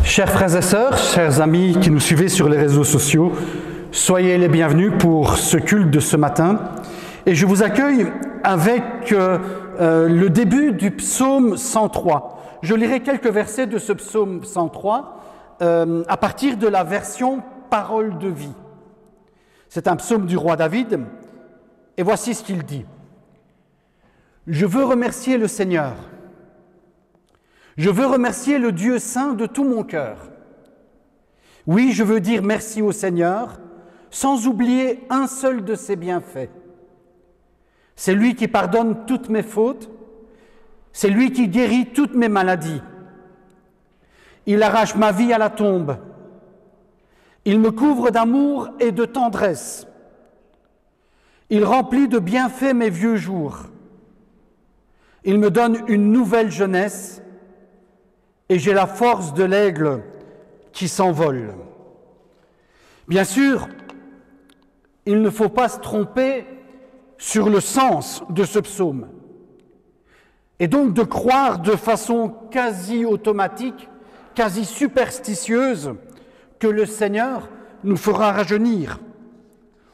Chers frères et sœurs, chers amis qui nous suivez sur les réseaux sociaux, soyez les bienvenus pour ce culte de ce matin. Et je vous accueille avec le début du psaume 103. Je lirai quelques versets de ce psaume 103 à partir de la version Parole de vie. C'est un psaume du roi David, et voici ce qu'il dit. Je veux remercier le Seigneur. Je veux remercier le Dieu saint de tout mon cœur. Oui, je veux dire merci au Seigneur, sans oublier un seul de ses bienfaits. C'est lui qui pardonne toutes mes fautes, c'est lui qui guérit toutes mes maladies. Il arrache ma vie à la tombe. Il me couvre d'amour et de tendresse. Il remplit de bienfaits mes vieux jours. Il me donne une nouvelle jeunesse et j'ai la force de l'aigle qui s'envole. Bien sûr, il ne faut pas se tromper sur le sens de ce psaume et donc de croire de façon quasi automatique, quasi superstitieuse, que le Seigneur nous fera rajeunir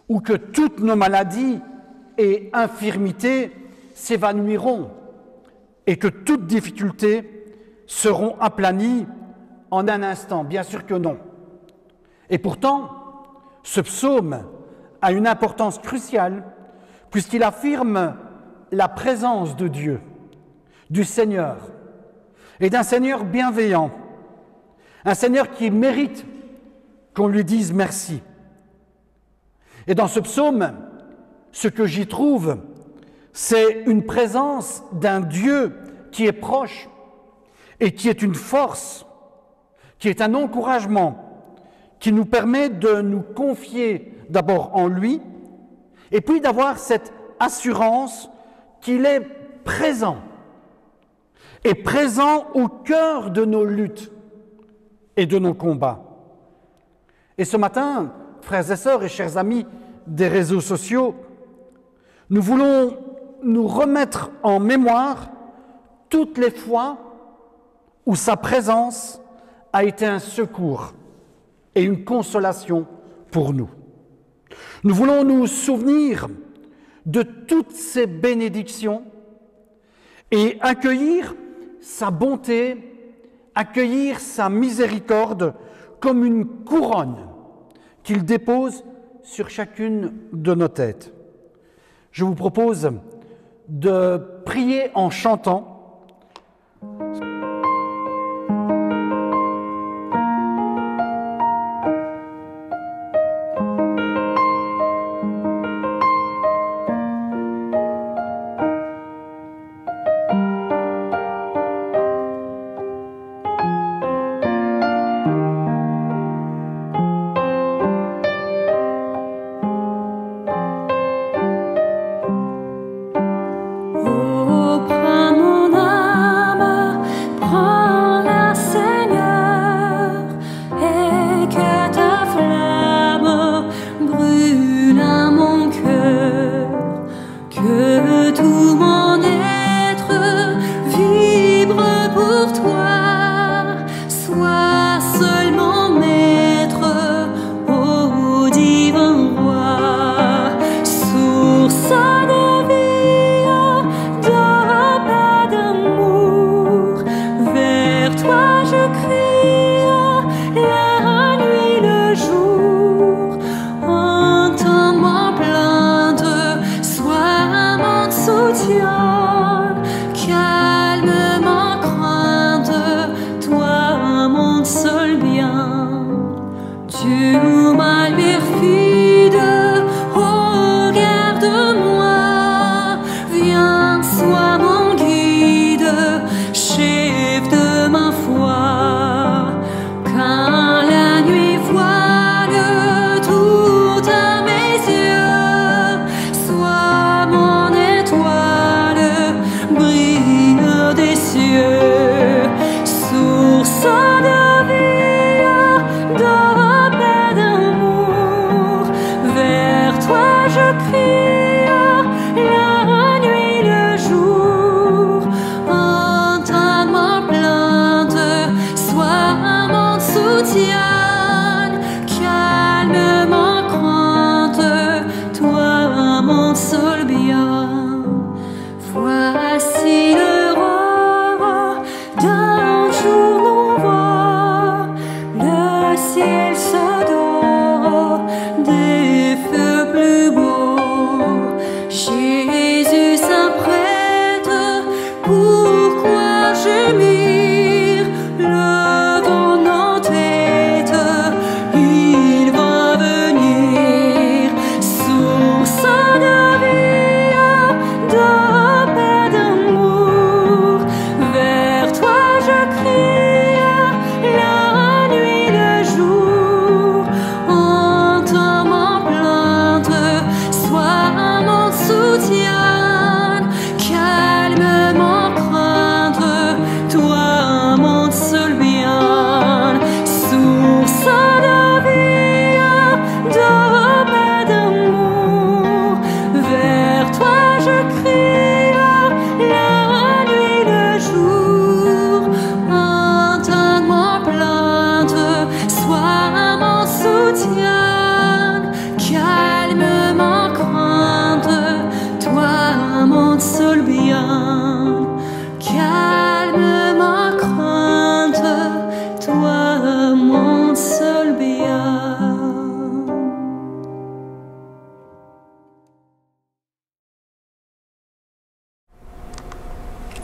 ou que toutes nos maladies et infirmités s'évanouiront et que toutes difficultés seront aplanies en un instant. Bien sûr que non. Et pourtant, ce psaume a une importance cruciale puisqu'il affirme la présence de Dieu, du Seigneur, et d'un Seigneur bienveillant, un Seigneur qui mérite qu'on lui dise merci. Et dans ce psaume, ce que j'y trouve, c'est une présence d'un Dieu qui est proche et qui est une force, qui est un encouragement, qui nous permet de nous confier d'abord en lui, et puis d'avoir cette assurance qu'il est présent, et présent au cœur de nos luttes et de nos combats. Et ce matin, frères et sœurs et chers amis des réseaux sociaux, nous voulons nous remettre en mémoire toutes les fois où sa présence a été un secours et une consolation pour nous. Nous voulons nous souvenir de toutes ces bénédictions et accueillir sa bonté, accueillir sa miséricorde comme une couronne qu'il dépose sur chacune de nos têtes. Je vous propose de prier en chantant. Au bras mon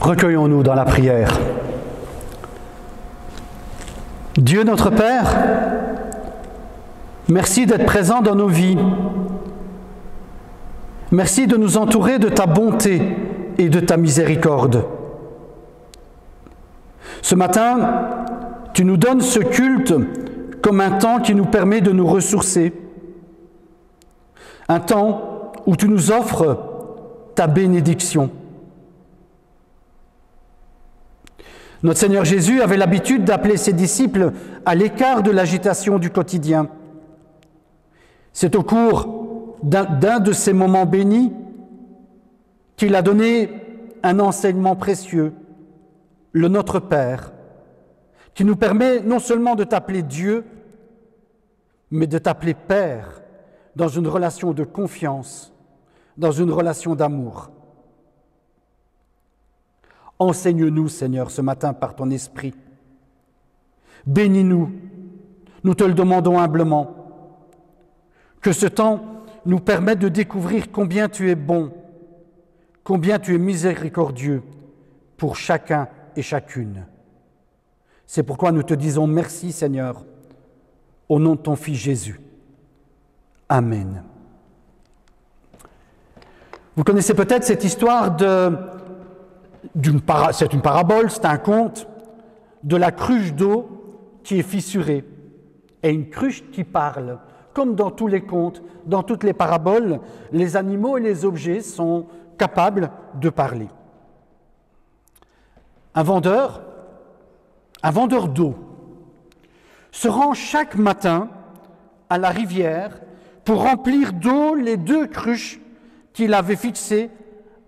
Recueillons-nous dans la prière. Dieu notre Père, merci d'être présent dans nos vies. Merci de nous entourer de ta bonté et de ta miséricorde. Ce matin, tu nous donnes ce culte comme un temps qui nous permet de nous ressourcer. Un temps où tu nous offres ta bénédiction. Notre Seigneur Jésus avait l'habitude d'appeler ses disciples à l'écart de l'agitation du quotidien. C'est au cours d'un de ces moments bénis qu'il a donné un enseignement précieux, le Notre Père, qui nous permet non seulement de t'appeler Dieu, mais de t'appeler Père dans une relation de confiance, dans une relation d'amour. Enseigne-nous, Seigneur, ce matin par ton Esprit. Bénis-nous, nous te le demandons humblement. Que ce temps nous permette de découvrir combien tu es bon, combien tu es miséricordieux pour chacun et chacune. C'est pourquoi nous te disons merci, Seigneur, au nom de ton Fils Jésus. Amen. Vous connaissez peut-être cette histoire c'est une parabole, c'est un conte, de la cruche d'eau qui est fissurée et une cruche qui parle. Comme dans tous les contes, dans toutes les paraboles, les animaux et les objets sont capables de parler. Un vendeur d'eau se rend chaque matin à la rivière pour remplir d'eau les 2 cruches qu'il avait fixées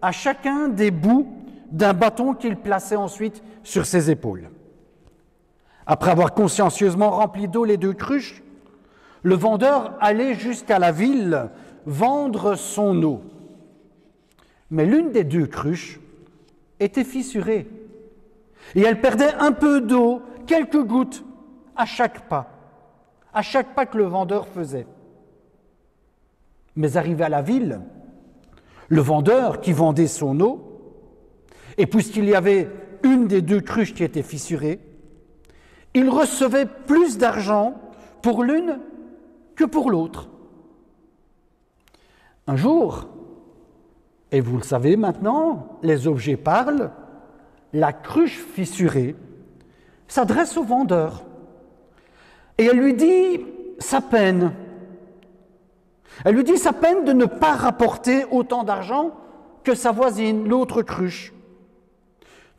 à chacun des bouts d'un bâton qu'il plaçait ensuite sur ses épaules. Après avoir consciencieusement rempli d'eau les 2 cruches, le vendeur allait jusqu'à la ville vendre son eau. Mais l'une des 2 cruches était fissurée et elle perdait un peu d'eau, quelques gouttes, à chaque pas que le vendeur faisait. Mais arrivé à la ville, le vendeur qui vendait son eau, et puisqu'il y avait une des 2 cruches qui était fissurée, il recevait plus d'argent pour l'une que pour l'autre. Un jour, et vous le savez maintenant, les objets parlent, la cruche fissurée s'adresse au vendeur et elle lui dit sa peine. Elle lui dit sa peine de ne pas rapporter autant d'argent que sa voisine, l'autre cruche.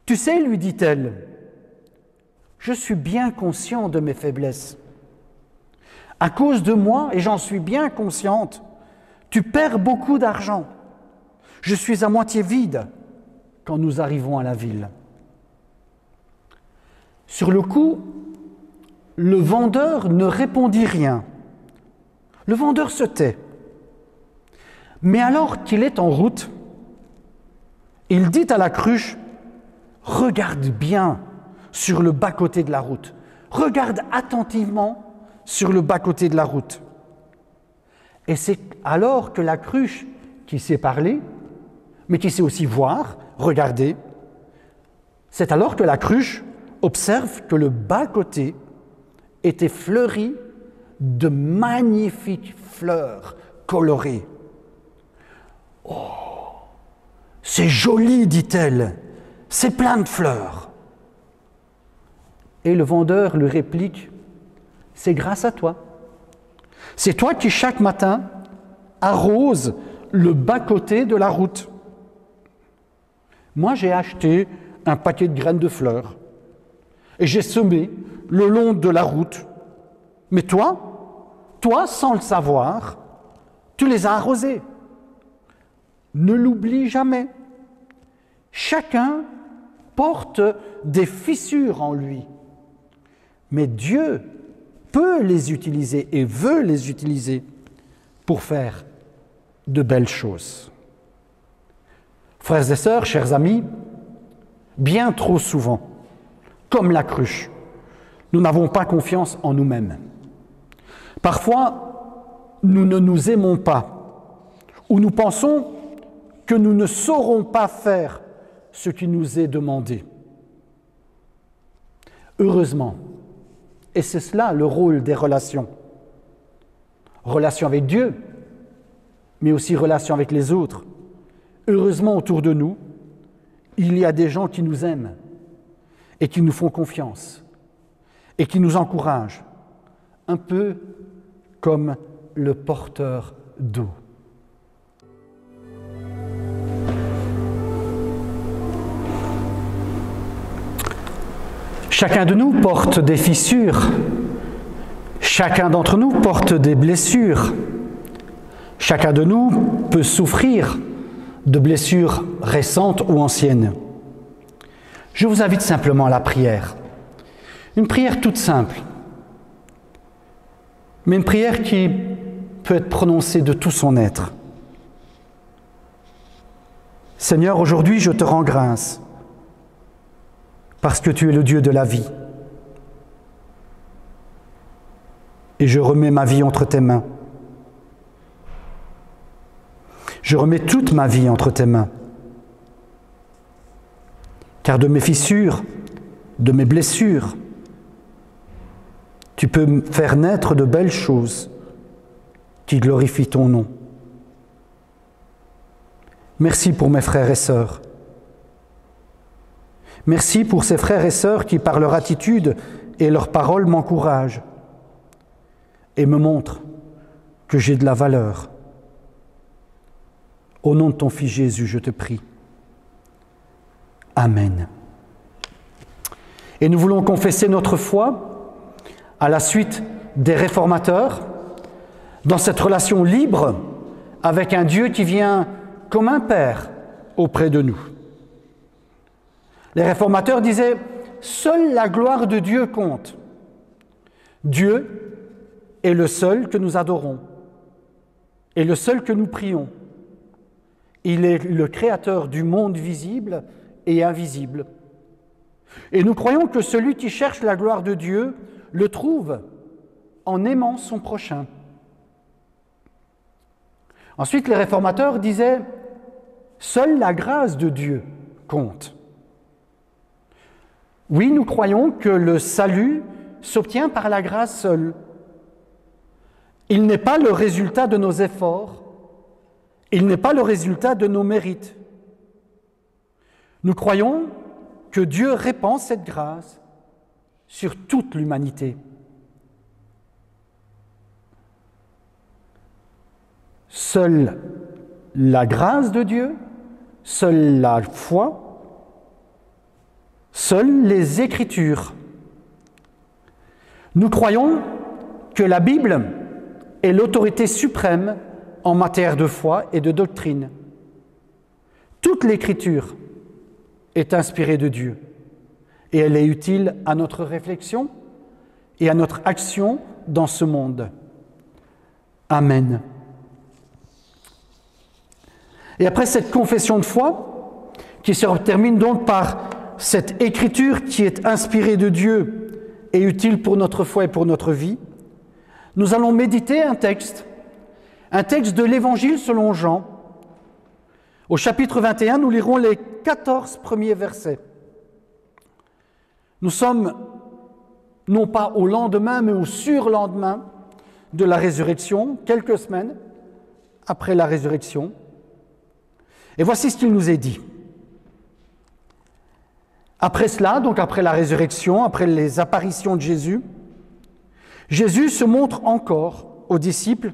Tu sais, lui dit-elle, je suis bien conscient de mes faiblesses. À cause de moi, et j'en suis bien consciente, tu perds beaucoup d'argent. Je suis à moitié vide quand nous arrivons à la ville. Sur le coup, le vendeur ne répondit rien. Le vendeur se tait. Mais alors qu'il est en route, il dit à la cruche, « Regarde bien sur le bas-côté de la route. Regarde attentivement sur le bas-côté de la route. » Et c'est alors que la cruche, qui sait parler, mais qui sait aussi voir, regarder, c'est alors que la cruche observe que le bas-côté était fleuri de magnifiques fleurs colorées. « Oh, c'est joli, dit-elle, c'est plein de fleurs. » Et le vendeur lui réplique, « C'est grâce à toi. C'est toi qui, chaque matin, arrose le bas-côté de la route. Moi, j'ai acheté un paquet de graines de fleurs et j'ai semé le long de la route. Mais toi, sans le savoir, tu les as arrosées. Ne l'oublie jamais. Chacun porte des fissures en lui. Mais Dieu peut les utiliser et veut les utiliser pour faire de belles choses. Frères et sœurs, chers amis, bien trop souvent, comme la cruche, nous n'avons pas confiance en nous-mêmes. Parfois, nous ne nous aimons pas, ou nous pensons que nous ne saurons pas faire ce qui nous est demandé. Heureusement, et c'est cela le rôle des relations. Relations avec Dieu, mais aussi relations avec les autres. Heureusement, autour de nous, il y a des gens qui nous aiment et qui nous font confiance et qui nous encouragent, un peu comme le porteur d'eau. Chacun de nous porte des fissures, chacun d'entre nous porte des blessures, chacun de nous peut souffrir de blessures récentes ou anciennes. Je vous invite simplement à la prière. Une prière toute simple, mais une prière qui peut être prononcée de tout son être. Seigneur, aujourd'hui je te rends grâce, parce que tu es le Dieu de la vie. Et je remets ma vie entre tes mains. Je remets toute ma vie entre tes mains. Car de mes fissures, de mes blessures, tu peux me faire naître de belles choses qui glorifient ton nom. Merci pour mes frères et sœurs. Merci pour ces frères et sœurs qui, par leur attitude et leurs paroles, m'encouragent et me montrent que j'ai de la valeur. Au nom de ton Fils Jésus, je te prie. Amen. Et nous voulons confesser notre foi à la suite des réformateurs dans cette relation libre avec un Dieu qui vient comme un Père auprès de nous. Les réformateurs disaient « Seule la gloire de Dieu compte. Dieu est le seul que nous adorons et le seul que nous prions. Il est le créateur du monde visible et invisible. Et nous croyons que celui qui cherche la gloire de Dieu le trouve en aimant son prochain. » Ensuite, les réformateurs disaient « Seule la grâce de Dieu compte. » Oui, nous croyons que le salut s'obtient par la grâce seule. Il n'est pas le résultat de nos efforts, il n'est pas le résultat de nos mérites. Nous croyons que Dieu répand cette grâce sur toute l'humanité. Seule la grâce de Dieu, seule la foi, seules les Écritures. Nous croyons que la Bible est l'autorité suprême en matière de foi et de doctrine. Toute l'Écriture est inspirée de Dieu et elle est utile à notre réflexion et à notre action dans ce monde. Amen. Et après cette confession de foi, qui se termine donc par cette écriture qui est inspirée de Dieu et utile pour notre foi et pour notre vie, nous allons méditer un texte de l'Évangile selon Jean. Au chapitre 21, nous lirons les 14 premiers versets. Nous sommes non pas au lendemain, mais au surlendemain de la résurrection, quelques semaines après la résurrection. Et voici ce qu'il nous est dit. Après cela, donc après la résurrection, après les apparitions de Jésus, Jésus se montre encore aux disciples,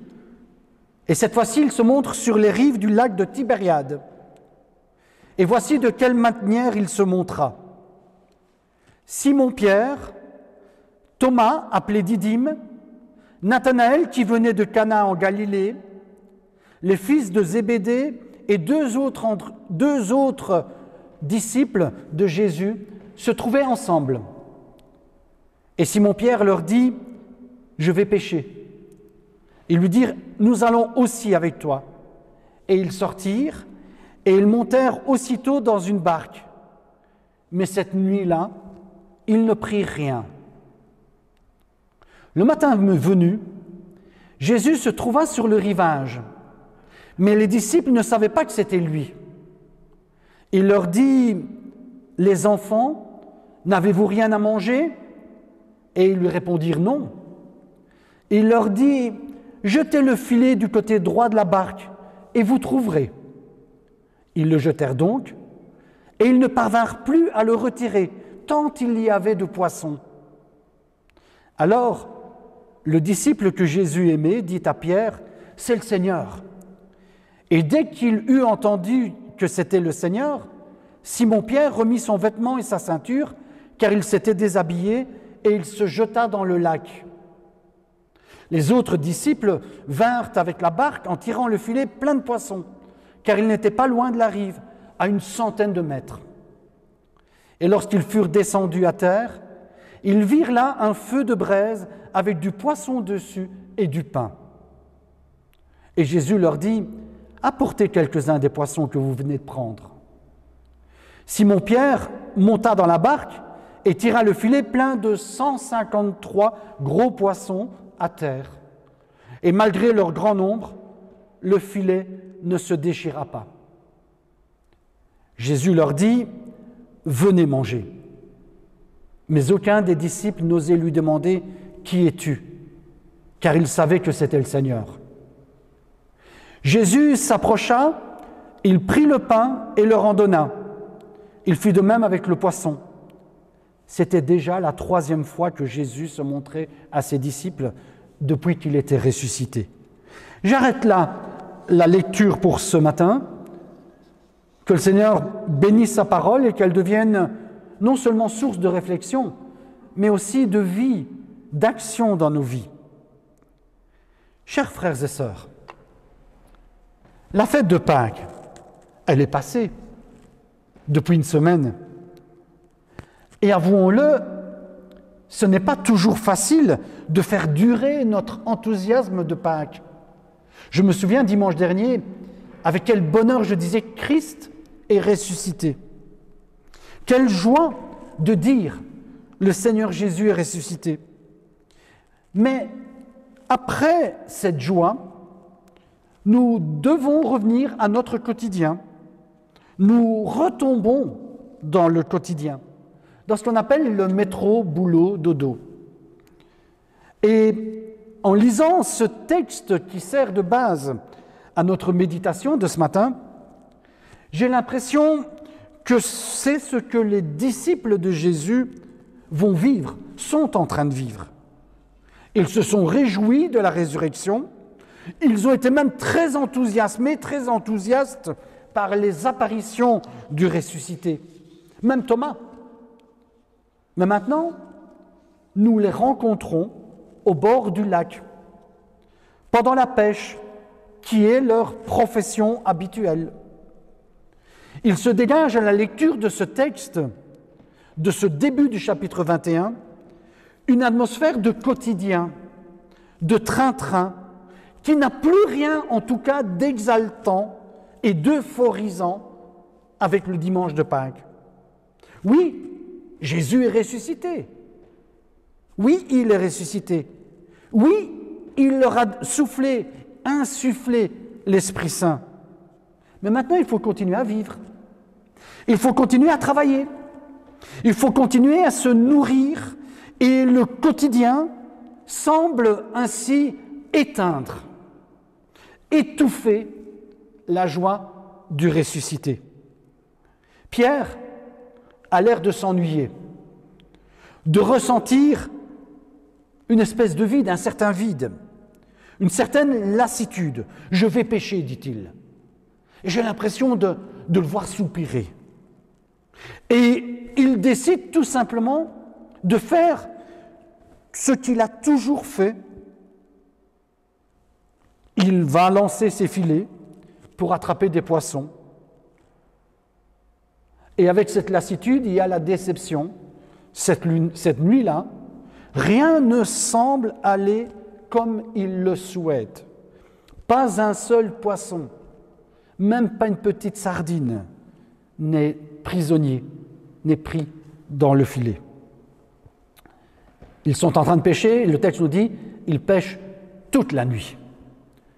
et cette fois-ci, il se montre sur les rives du lac de Tibériade. Et voici de quelle manière il se montra. Simon-Pierre, Thomas, appelé Didyme, Nathanaël qui venait de Cana en Galilée, les fils de Zébédée et deux autres disciples de Jésus se trouvaient ensemble. Et Simon-Pierre leur dit « Je vais pêcher ». Ils lui dirent « Nous allons aussi avec toi ». Et ils sortirent et ils montèrent aussitôt dans une barque. Mais cette nuit-là, ils ne prirent rien. Le matin venu, Jésus se trouva sur le rivage, mais les disciples ne savaient pas que c'était lui. Il leur dit, « Les enfants, n'avez-vous rien à manger ?» Et ils lui répondirent non. Il leur dit, « Jetez le filet du côté droit de la barque et vous trouverez. » Ils le jetèrent donc, et ils ne parvinrent plus à le retirer, tant il y avait de poissons. Alors, le disciple que Jésus aimait dit à Pierre, « C'est le Seigneur. » Et dès qu'il eut entendu que c'était le Seigneur, Simon-Pierre remit son vêtement et sa ceinture, car il s'était déshabillé, et il se jeta dans le lac. Les autres disciples vinrent avec la barque en tirant le filet plein de poissons, car ils n'étaient pas loin de la rive, à 100 mètres. Et lorsqu'ils furent descendus à terre, ils virent là un feu de braise avec du poisson dessus et du pain. Et Jésus leur dit, « Apportez quelques-uns des poissons que vous venez de prendre. » Simon-Pierre monta dans la barque et tira le filet plein de 153 gros poissons à terre. Et malgré leur grand nombre, le filet ne se déchira pas. Jésus leur dit, « Venez manger. » Mais aucun des disciples n'osait lui demander, « Qui es-tu » car il savait que c'était le Seigneur. Jésus s'approcha, il prit le pain et leur en donna. Il fit de même avec le poisson. C'était déjà la 3e fois que Jésus se montrait à ses disciples depuis qu'il était ressuscité. J'arrête là la lecture pour ce matin. Que le Seigneur bénisse sa parole et qu'elle devienne non seulement source de réflexion, mais aussi de vie, d'action dans nos vies. Chers frères et sœurs, la fête de Pâques, elle est passée depuis une semaine. Et avouons-le, ce n'est pas toujours facile de faire durer notre enthousiasme de Pâques. Je me souviens dimanche dernier, avec quel bonheur je disais « Christ est ressuscité ». Quelle joie de dire « Le Seigneur Jésus est ressuscité ». Mais après cette joie, nous devons revenir à notre quotidien. Nous retombons dans le quotidien, dans ce qu'on appelle le métro, boulot, dodo. Et en lisant ce texte qui sert de base à notre méditation de ce matin, j'ai l'impression que c'est ce que les disciples de Jésus vont vivre, sont en train de vivre. Ils se sont réjouis de la résurrection, ils ont été même très enthousiasmés, très enthousiastes par les apparitions du ressuscité, même Thomas. Mais maintenant, nous les rencontrons au bord du lac, pendant la pêche, qui est leur profession habituelle. Il se dégage à la lecture de ce texte, de ce début du chapitre 21, une atmosphère de quotidien, de train-train, qui n'a plus rien, en tout cas, d'exaltant et d'euphorisant avec le dimanche de Pâques. Oui, Jésus est ressuscité. Oui, il est ressuscité. Oui, il leur a insufflé l'Esprit Saint. Mais maintenant, il faut continuer à vivre. Il faut continuer à travailler. Il faut continuer à se nourrir. Et le quotidien semble ainsi éteindre, étouffer la joie du ressuscité. Pierre a l'air de s'ennuyer, de ressentir une espèce de vide, un certain vide, une certaine lassitude. « Je vais pécher », dit-il. Et j'ai l'impression de le voir soupirer. Et il décide tout simplement de faire ce qu'il a toujours fait. Il va lancer ses filets pour attraper des poissons. Et avec cette lassitude, il y a la déception. Cette nuit-là, rien ne semble aller comme il le souhaite. Pas un seul poisson, même pas une petite sardine, n'est prisonnier, n'est pris dans le filet. Ils sont en train de pêcher, le texte nous dit, ils pêchent toute la nuit,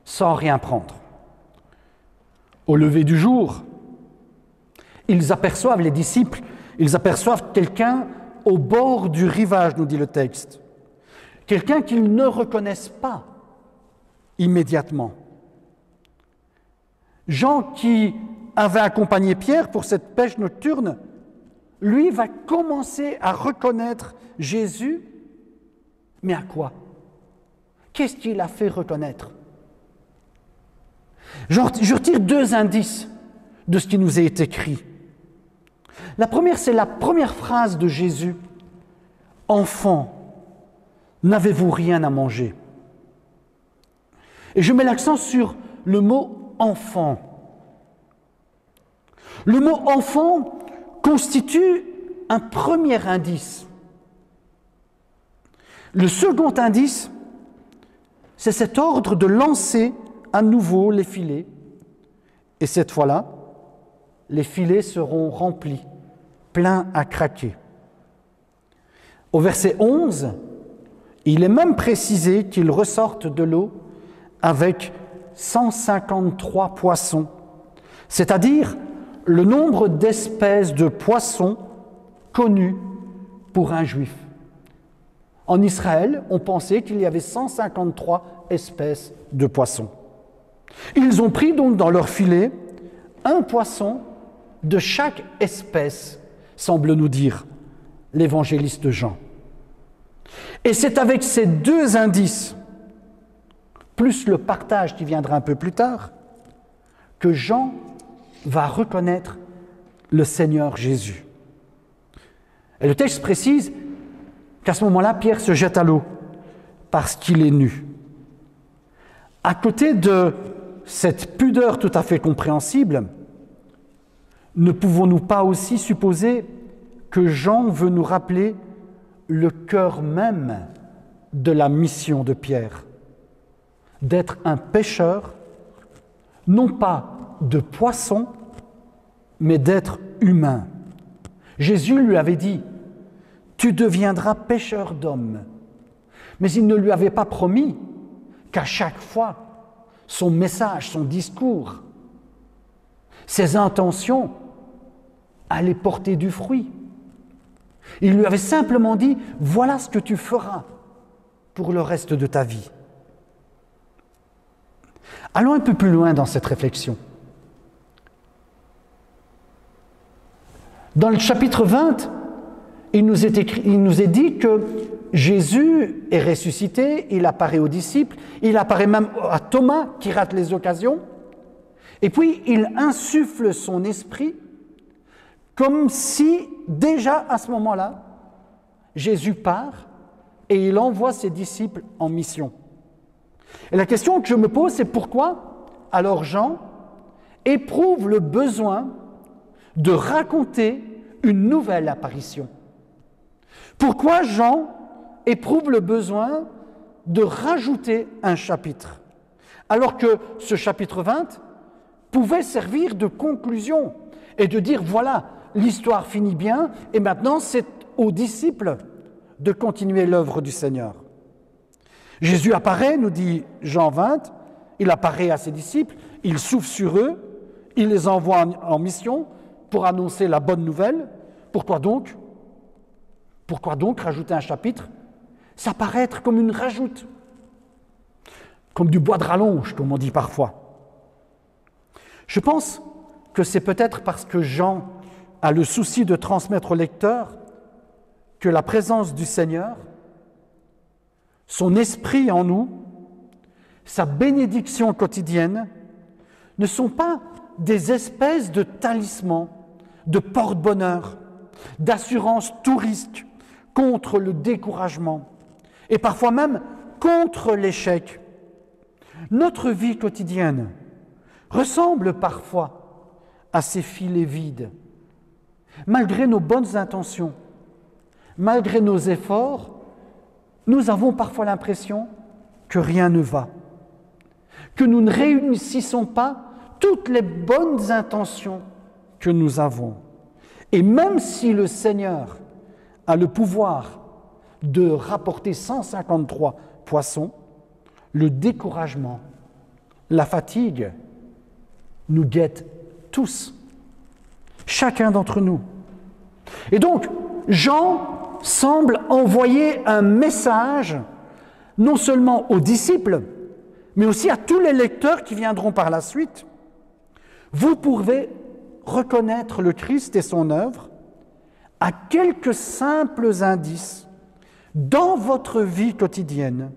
sans rien prendre. Au lever du jour, Ils aperçoivent, les disciples, ils aperçoivent quelqu'un au bord du rivage, nous dit le texte. Quelqu'un qu'ils ne reconnaissent pas immédiatement. Jean, qui avait accompagné Pierre pour cette pêche nocturne, lui va commencer à reconnaître Jésus, mais à quoi? Qu'est-ce qui l'a fait reconnaître? Je retire 2 indices de ce qui nous est écrit. La première, c'est la première phrase de Jésus. « Enfants, n'avez-vous rien à manger ?» Et je mets l'accent sur le mot « enfant ». Le mot « enfant » constitue un premier indice. Le second indice, c'est cet ordre de lancer à nouveau les filets. Et cette fois-là, les filets seront remplis, pleins à craquer. Au verset 11, il est même précisé qu'ils ressortent de l'eau avec 153 poissons, c'est-à-dire le nombre d'espèces de poissons connus pour un juif. En Israël, on pensait qu'il y avait 153 espèces de poissons. Ils ont pris donc dans leur filet un poisson de chaque espèce, semble nous dire l'évangéliste Jean. Et c'est avec ces 2 indices, plus le partage qui viendra un peu plus tard, que Jean va reconnaître le Seigneur Jésus. Et le texte précise qu'à ce moment-là, Pierre se jette à l'eau parce qu'il est nu. À côté de cette pudeur tout à fait compréhensible, ne pouvons-nous pas aussi supposer que Jean veut nous rappeler le cœur même de la mission de Pierre, d'être un pêcheur, non pas de poissons, mais d'être humain. Jésus lui avait dit « Tu deviendras pêcheur d'hommes ». Mais il ne lui avait pas promis qu'à chaque fois, son message, son discours, ses intentions allaient porter du fruit. Il lui avait simplement dit « Voilà ce que tu feras pour le reste de ta vie ». Allons un peu plus loin dans cette réflexion. Dans le chapitre 20, il nous est dit que Jésus est ressuscité, il apparaît aux disciples, il apparaît même à Thomas qui rate les occasions, et puis il insuffle son esprit comme si déjà à ce moment-là, Jésus part et il envoie ses disciples en mission. Et la question que je me pose, c'est pourquoi alors Jean éprouve le besoin de raconter une nouvelle apparition. Pourquoi Jean éprouve le besoin de rajouter un chapitre, alors que ce chapitre 20 pouvait servir de conclusion et de dire voilà, l'histoire finit bien et maintenant c'est aux disciples de continuer l'œuvre du Seigneur. Jésus apparaît, nous dit Jean 20, il apparaît à ses disciples, il souffle sur eux, il les envoie en mission pour annoncer la bonne nouvelle. Pourquoi donc rajouter un chapitre? Ça paraît être comme une rajoute, comme du bois de rallonge, comme on dit parfois. Je pense que c'est peut-être parce que Jean a le souci de transmettre au lecteur que la présence du Seigneur, son esprit en nous, sa bénédiction quotidienne, ne sont pas des espèces de talismans, de porte-bonheur, d'assurance tout risque contre le découragement et parfois même contre l'échec. Notre vie quotidienne ressemble parfois à ces filets vides. Malgré nos bonnes intentions, malgré nos efforts, nous avons parfois l'impression que rien ne va, que nous ne réussissons pas toutes les bonnes intentions que nous avons. Et même si le Seigneur a le pouvoir de rapporter 153 poissons, le découragement, la fatigue nous guettent tous. Chacun d'entre nous. Et donc, Jean semble envoyer un message non seulement aux disciples, mais aussi à tous les lecteurs qui viendront par la suite. Vous pouvez reconnaître le Christ et son œuvre à quelques simples indices dans votre vie quotidienne.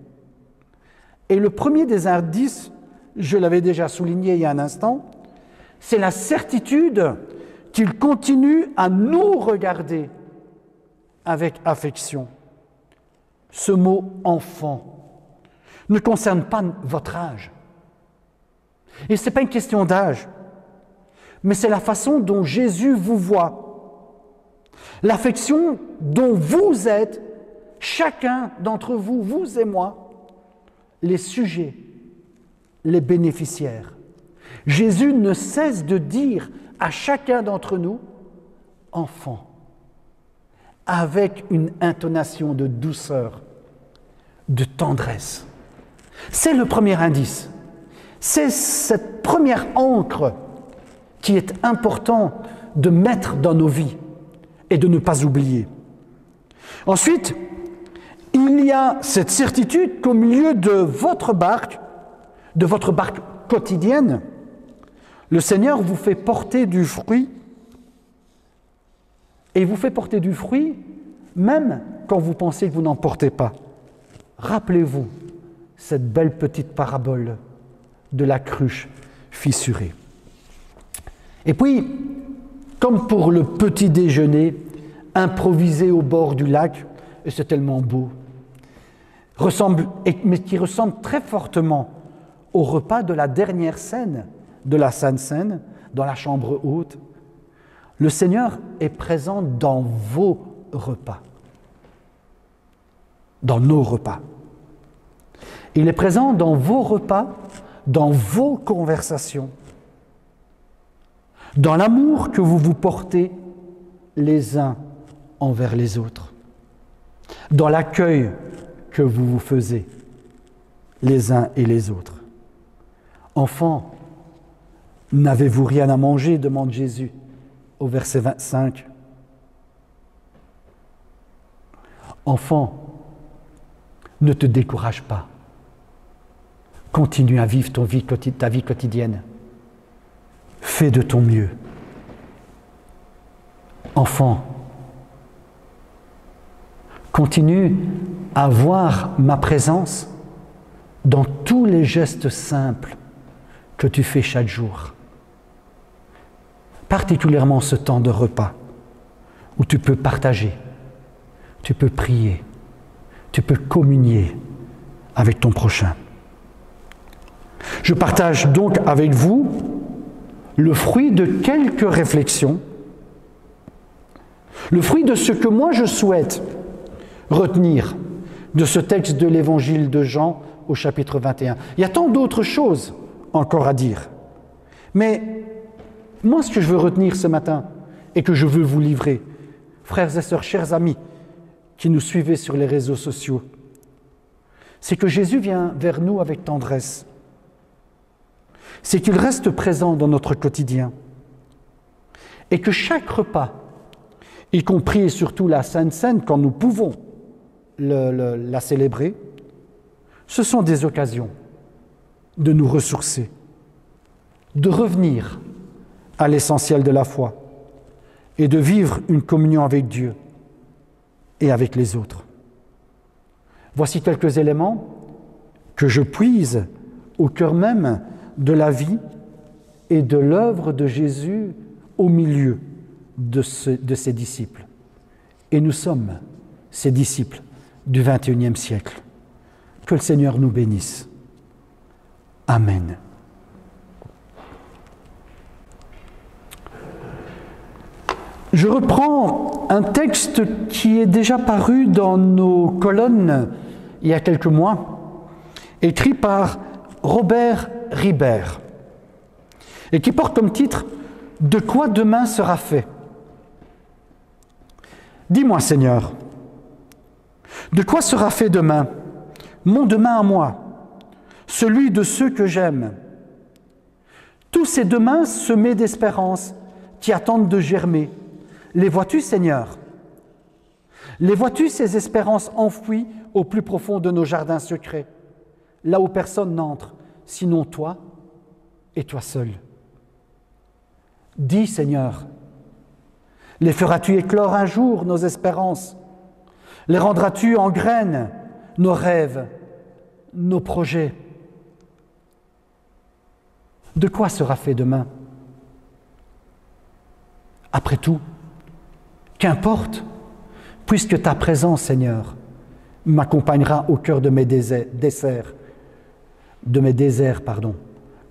Et le premier des indices, je l'avais déjà souligné il y a un instant, c'est la certitude qu'il continue à nous regarder avec affection. Ce mot « enfant » ne concerne pas votre âge. Et ce n'est pas une question d'âge, mais c'est la façon dont Jésus vous voit. L'affection dont vous êtes, chacun d'entre vous, vous et moi, les sujets, les bénéficiaires. Jésus ne cesse de dire à chacun d'entre nous « enfant », avec une intonation de douceur, de tendresse. C'est le premier indice. C'est cette première ancre qui est important de mettre dans nos vies et de ne pas oublier. Ensuite, il y a cette certitude qu'au milieu de votre barque quotidienne, le Seigneur vous fait porter du fruit, et il vous fait porter du fruit même quand vous pensez que vous n'en portez pas. Rappelez-vous cette belle petite parabole de la cruche fissurée. Et puis, comme pour le petit déjeuner improvisé au bord du lac, et c'est tellement beau, mais qui ressemble très fortement au repas de la dernière scène de la Sainte Seine, dans la chambre haute, le Seigneur est présent dans vos repas, dans nos repas. Il est présent dans vos repas, dans vos conversations, dans l'amour que vous vous portez les uns envers les autres, dans l'accueil que vous vous faisiez les uns et les autres. Enfants, n'avez-vous rien à manger ? Demande Jésus au verset 25. Enfant, ne te décourage pas. Continue à vivre ta vie quotidienne. Fais de ton mieux. Enfant, continue à voir ma présence dans tous les gestes simples que tu fais chaque jour. Particulièrement ce temps de repas où tu peux partager, tu peux prier, tu peux communier avec ton prochain. Je partage donc avec vous le fruit de quelques réflexions, le fruit de ce que moi je souhaite retenir de ce texte de l'évangile de Jean au chapitre 21. Il y a tant d'autres choses encore à dire, mais moi ce que je veux retenir ce matin et que je veux vous livrer, frères et sœurs, chers amis qui nous suivez sur les réseaux sociaux, c'est que Jésus vient vers nous avec tendresse. C'est qu'il reste présent dans notre quotidien et que chaque repas, y compris et surtout la Sainte Seine, quand nous pouvons la célébrer, ce sont des occasions de nous ressourcer, de revenir à l'essentiel de la foi et de vivre une communion avec Dieu et avec les autres. Voici quelques éléments que je puise au cœur même de la vie et de l'œuvre de Jésus au milieu de ses disciples. Et nous sommes ces disciples du XXIe siècle. Que le Seigneur nous bénisse. Amen. Je reprends un texte qui est déjà paru dans nos colonnes il y a quelques mois, écrit par Robert Ribert, et qui porte comme titre « De quoi demain sera fait ?» Dis-moi, Seigneur, de quoi sera fait demain, mon demain à moi, celui de ceux que j'aime? Tous ces demain semés d'espérance, qui attendent de germer. Les vois-tu, Seigneur? Les vois-tu, ces espérances enfouies au plus profond de nos jardins secrets, là où personne n'entre, sinon toi et toi seul? Dis, Seigneur, les feras-tu éclore un jour, nos espérances? Les rendras-tu en graines, nos rêves, nos projets? De quoi sera fait demain? Après tout, qu'importe, puisque ta présence, Seigneur, m'accompagnera au cœur de mes déserts,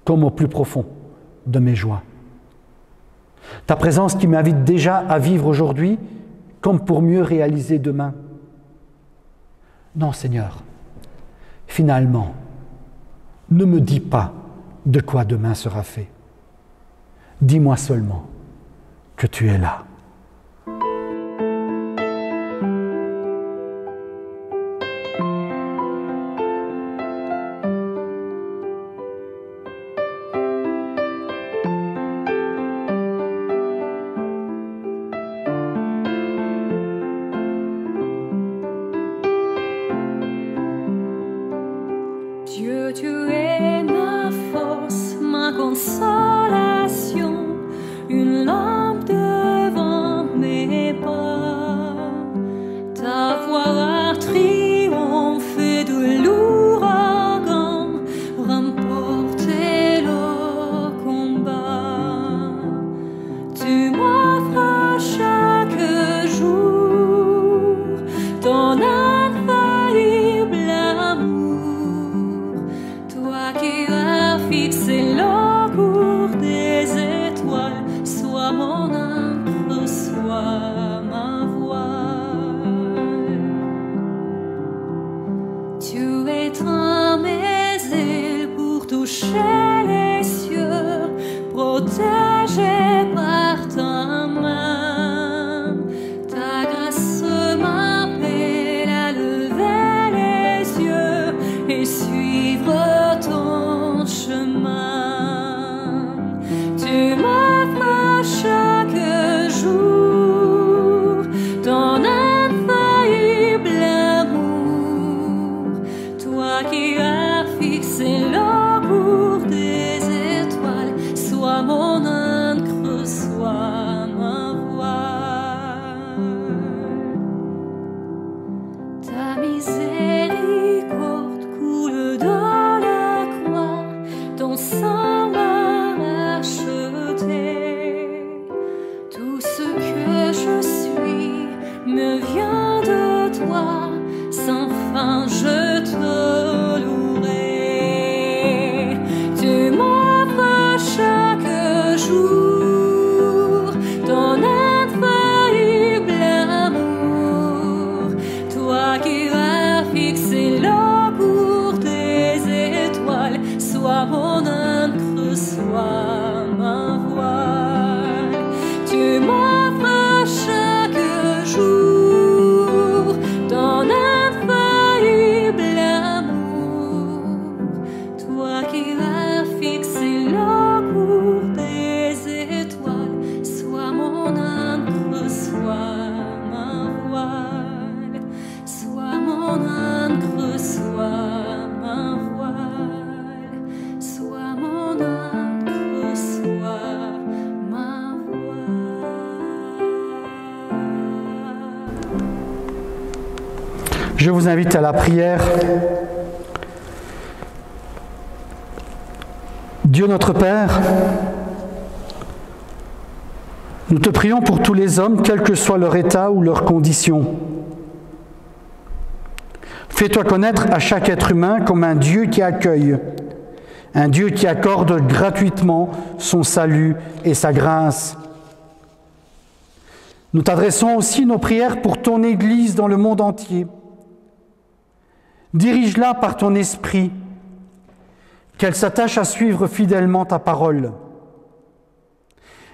comme au plus profond de mes joies. Ta présence qui m'invite déjà à vivre aujourd'hui, comme pour mieux réaliser demain. Non, Seigneur, finalement, ne me dis pas de quoi demain sera fait. Dis-moi seulement que tu es là. Dieu, tu es ma force, ma consolation, une lampe devant mes pas. Ta voix a triomphé de l'ouragan, remporté le combat. Tu m'offres chaque jour ton infaillible amour. Toi qui as fixé le cours des étoiles, sois mon ancre, sois ma voile. Tu étends mes ailes pour toucher les cieux, protégé par ta main. Ta grâce m'appelle à lever les yeux et suivre ton chemin. Tu m'offres chaque jour ton infaillible amour. Toi qui as fixé le cours des étoiles, sois mon ancre, sois ma voile. Ta miséricorde coule de la croix, ton sang m'a racheté. Tout ce que je suis me vient de toi, sans fin je te louerai. Tu m'offres chaque jour ton infaillible amour. Toi qui as fixé le cours des étoiles, sois mon ancre, sois ma voile. Tu m'offres chaque jour ton infaillible amour. Toi qui as fixé le cours des étoiles, sois mon ancre, sois ma voile. Sois mon ancre, sois ma voile. Sois mon ancre, sois ma voile. Je vous invite à la prière. Dieu notre Père, nous te prions pour tous les hommes, quel que soit leur état ou leur condition. Fais-toi connaître à chaque être humain comme un Dieu qui accueille, un Dieu qui accorde gratuitement son salut et sa grâce. Nous t'adressons aussi nos prières pour ton Église dans le monde entier. Dirige-la par ton esprit, qu'elle s'attache à suivre fidèlement ta parole.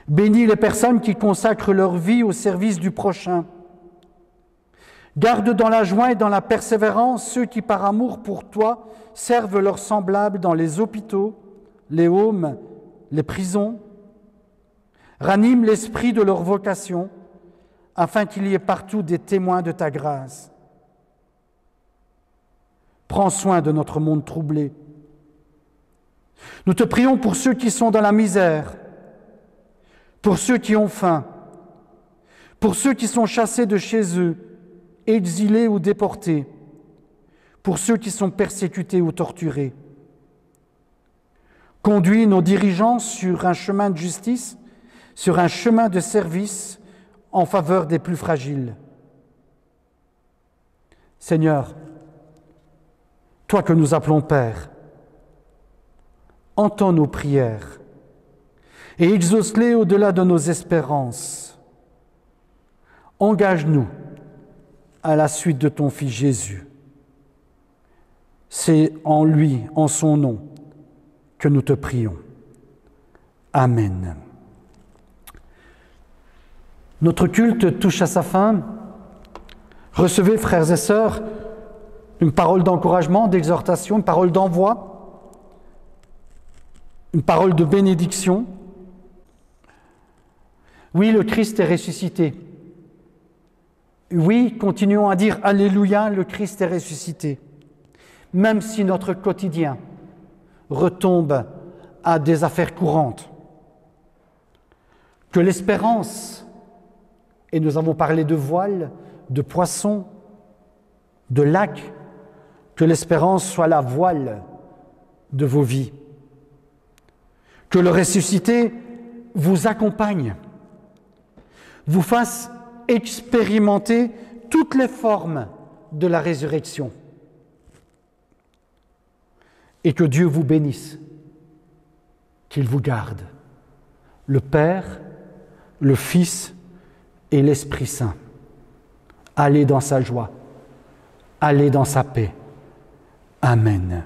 Bénis les personnes qui consacrent leur vie au service du prochain. Garde dans la joie et dans la persévérance ceux qui, par amour pour toi, servent leurs semblables dans les hôpitaux, les homes, les prisons. Ranime l'esprit de leur vocation, afin qu'il y ait partout des témoins de ta grâce. Prends soin de notre monde troublé. Nous te prions pour ceux qui sont dans la misère, pour ceux qui ont faim, pour ceux qui sont chassés de chez eux, exilés ou déportés, pour ceux qui sont persécutés ou torturés. Conduis nos dirigeants sur un chemin de justice, sur un chemin de service en faveur des plus fragiles. Seigneur, toi que nous appelons Père, entends nos prières et exauce-les au-delà de nos espérances. Engage-nous à la suite de ton Fils Jésus. C'est en lui, en son nom, que nous te prions. Amen. Notre culte touche à sa fin. Recevez, frères et sœurs, une parole d'encouragement, d'exhortation, une parole d'envoi, une parole de bénédiction. Oui, le Christ est ressuscité. Oui, continuons à dire Alléluia, le Christ est ressuscité. Même si notre quotidien retombe à des affaires courantes. Que l'espérance, et nous avons parlé de voile, de poissons, de lacs, que l'espérance soit la voile de vos vies. Que le ressuscité vous accompagne, vous fasse expérimenter toutes les formes de la résurrection. Et que Dieu vous bénisse, qu'il vous garde, le Père, le Fils et l'Esprit Saint. Allez dans sa joie, allez dans sa paix. Amen.